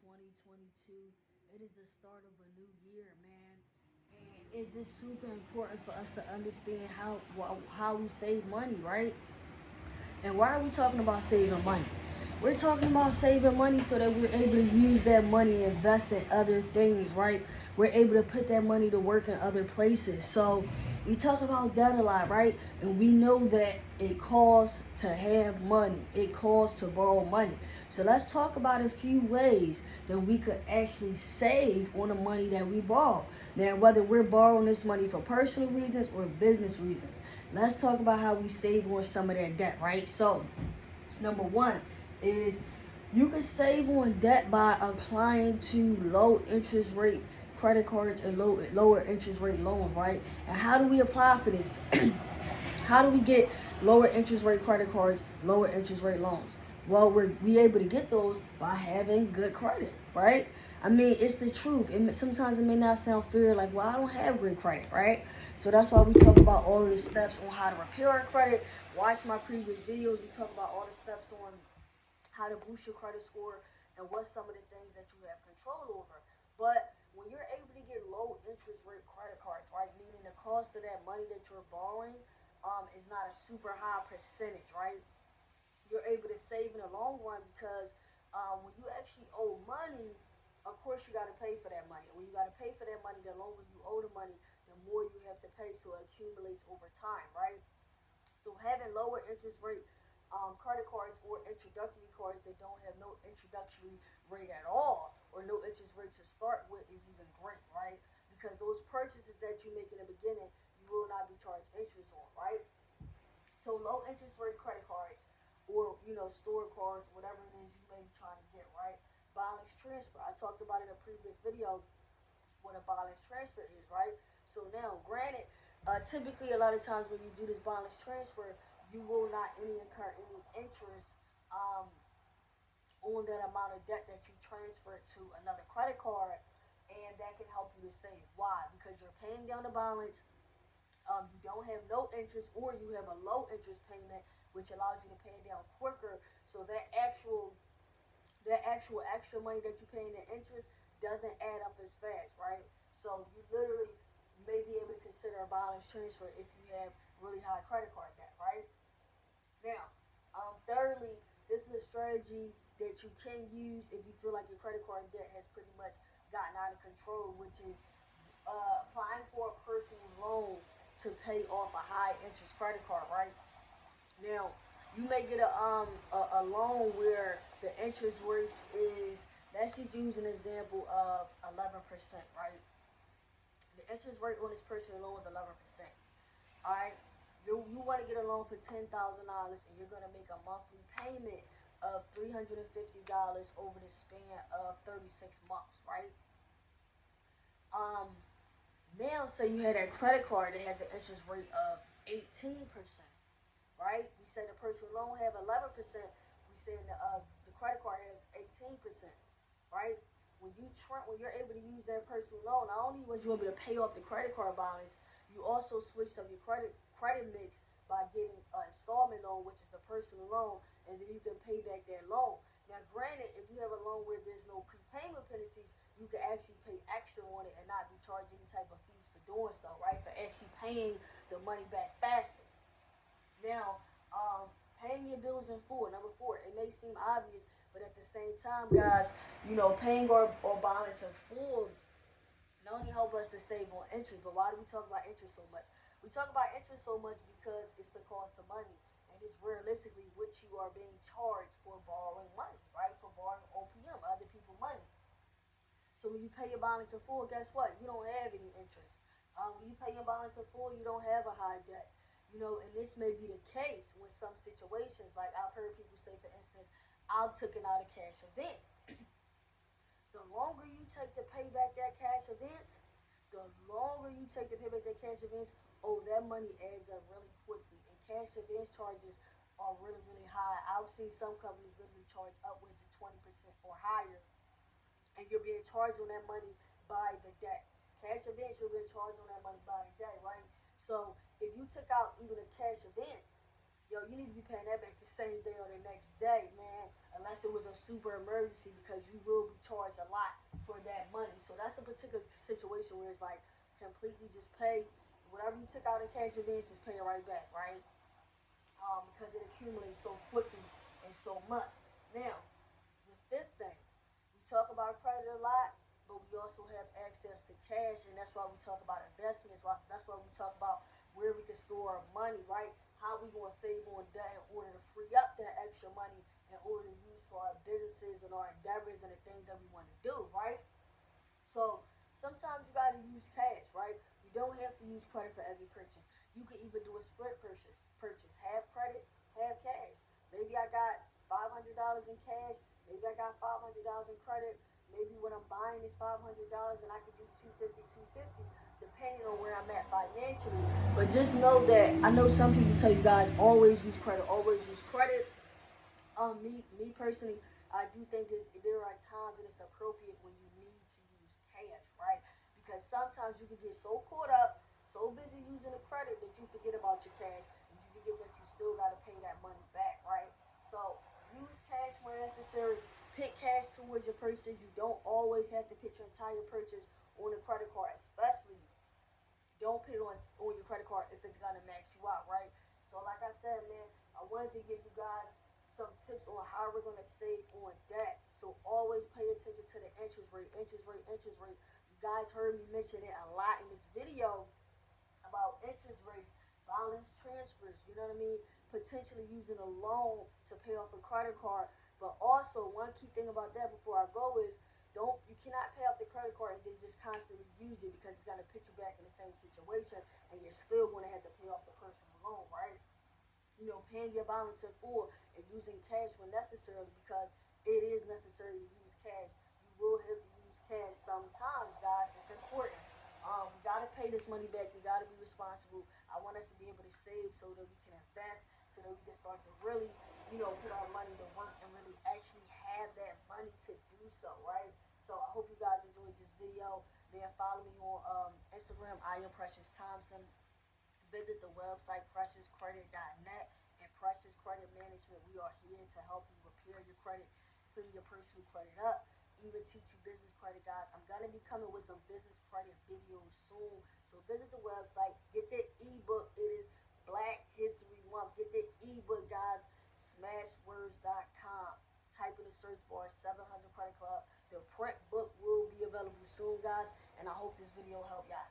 2022. It is the start of a new year, man. And it's just super important for us to understand how we save money, right? And why are we talking about saving money? We're talking about saving money so that we're able to use that money and invest in other things, right? We're able to put that money to work in other places. So we talk about that a lot, right? And we know that it costs to have money. It costs to borrow money. So let's talk about a few ways that we could actually save on the money that we borrow. Now, whether we're borrowing this money for personal reasons or business reasons, let's talk about how we save on some of that debt, right? So, number one is you can save on debt by applying to low interest rate credit cards and lower interest rate loans, right? And how do we apply for this? How do we get lower interest rate credit cards, lower interest rate loans? Well, we able to get those by having good credit, right? I mean, it's the truth. Sometimes it may not sound fair, like, well, I don't have great credit, right? So that's why we talk about all of the steps on how to repair our credit. Watch my previous videos. We talk about all the steps on how to boost your credit score and what's some of the things that you have control over. But when you're able to get low interest rate credit cards, right, meaning the cost of that money that you're borrowing is not a super high percentage, right? You're able to save in the long run because when you actually owe money, of course you got to pay for that money. When you got to pay for that money, the longer you owe the money, the more you have to pay, so it accumulates over time, right? So having lower interest rate credit cards or introductory cards that don't have no introductory rate at all or no interest rate to start with is even great, right? Because those purchases that you make in the beginning, you will not be charged interest on, right? So low interest rate credit cards or store cards, whatever it is you may be trying to get, right? Balance transfer. I talked about in a previous video what a balance transfer is, right? So now, granted, typically a lot of times when you do this balance transfer, you will not incur any interest um, on that amount of debt that you transfer to another credit card, and that can help you to save. Why? Because you're paying down the balance, you don't have no interest, or you have a low interest payment, which allows you to pay it down quicker. So that actual extra money that you pay in the interest doesn't add up as fast, right? So you literally may be able to consider a balance transfer if you have really high credit card debt, right? Now, thirdly, this is a strategy that you can use if you feel like your credit card debt has pretty much gotten out of control, which is applying for a personal loan to pay off a high interest credit card, right? Now, you may get a loan where the interest rate is, let's just use an example of 11%, right? The interest rate on this personal loan is 11%. All right, you want to get a loan for $10,000 and you're gonna make a monthly payment of $350 over the span of 36 months, right? Um, Now say you had a credit card that has an interest rate of 18%, right? We say the personal loan have 11%. We say the credit card has 18%, right? When you're able to use that personal loan, not only was you able to pay off the credit card balance, you also switched up your credit mix by getting an installment loan, which is the personal loan, and then you can pay back that loan. Now, granted, if you have a loan where there's no prepayment penalties, you can actually pay extra on it and not be charged any type of fees for doing so, right? For actually paying the money back faster. Now, paying your bills in full. Number four, it may seem obvious, but at the same time, guys, paying our balance in full not only help us to save on interest, but why do we talk about interest so much? We talk about interest so much because it's the cost of money, and it's realistically what you are being charged for borrowing money, right? For borrowing OPM, other people money. So when you pay your balance in full, guess what? You don't have any interest. When you pay your balance in full, you don't have a high debt. And this may be the case with some situations. Like I've heard people say, for instance, I've taken out a cash advance. The longer you take to pay back that cash advance, the longer you take to pay back that cash advance, oh, that money adds up really quickly. And cash advance charges are really, really high. I've seen some companies literally charge upwards of 20% or higher, and you're being charged on that money by the day. Cash advance, you're being charged on that money by the day, right? So if you took out even a cash advance, yo, you need to be paying that back the same day or the next day, man. Unless it it was a super emergency, because you will be charged a lot for that money. So that's a particular situation where it's like completely just pay whatever you took out in cash advance, just pay it right back, right? Because it accumulates so quickly and so much. Now, the fifth thing, we talk about credit a lot, but we also have access to cash, and that's why we talk about investments. That's why we talk about where we can store our money, right? How we going to save on debt in order to free up that extra money in order to use for our businesses and our endeavors and the things that we want to do, right? So sometimes you gotta use cash, right? You don't have to use credit for every purchase. You can even do a split purchase. Half credit, half cash. Maybe I got $500 in cash. Maybe I got $500 in credit. Maybe what I'm buying is $500 and I can do 250, 250, depending on where I'm at financially. But just know that I know some people tell you guys always use credit, always use credit. Me personally, I do think there are times that it's appropriate when you need to use cash, right? Because sometimes you can get so caught up, so busy using the credit that you forget about your cash, and you forget that you still got to pay that money back, right? So use cash where necessary. Pick cash towards your purchase. You don't always have to put your entire purchase on a credit card, especially don't put it on your credit card if it's gonna max you out, right? So like I said, man, I wanted to give you guys some tips on how we're gonna save on debt. So always pay attention to the interest rate, interest rate, interest rate. You guys heard me mention it a lot in this video about interest rates, balance transfers, you know what I mean? Potentially using a loan to pay off a credit card. But also, one key thing about that before I go is you cannot pay off the credit card and then just constantly use it, because it's gonna put you back in the same situation and you're still gonna have to pay off the personal loan, right? Paying your balance in full and using cash when necessary, because it is necessary to use cash. You will have to use cash sometimes, guys. It's important. We gotta pay this money back. We gotta be responsible. I want us to be able to save so that we can invest, so that we can start to really, put our money to work and really actually have that money to do so, right? So I hope you guys enjoyed this video. Man, follow me on Instagram, I am Precious Thompson. Visit the website preciouscredit.net and Precious Credit Management. We are here to help you repair your credit, clean your personal credit up, even teach you business credit, guys. I'm going to be coming with some business credit videos soon. So visit the website, get that ebook. It is Black History Month. Get that ebook, guys. Smashwords.com. Type in the search bar 700 Credit Club. The print book will be available soon, guys. And I hope this video helped y'all.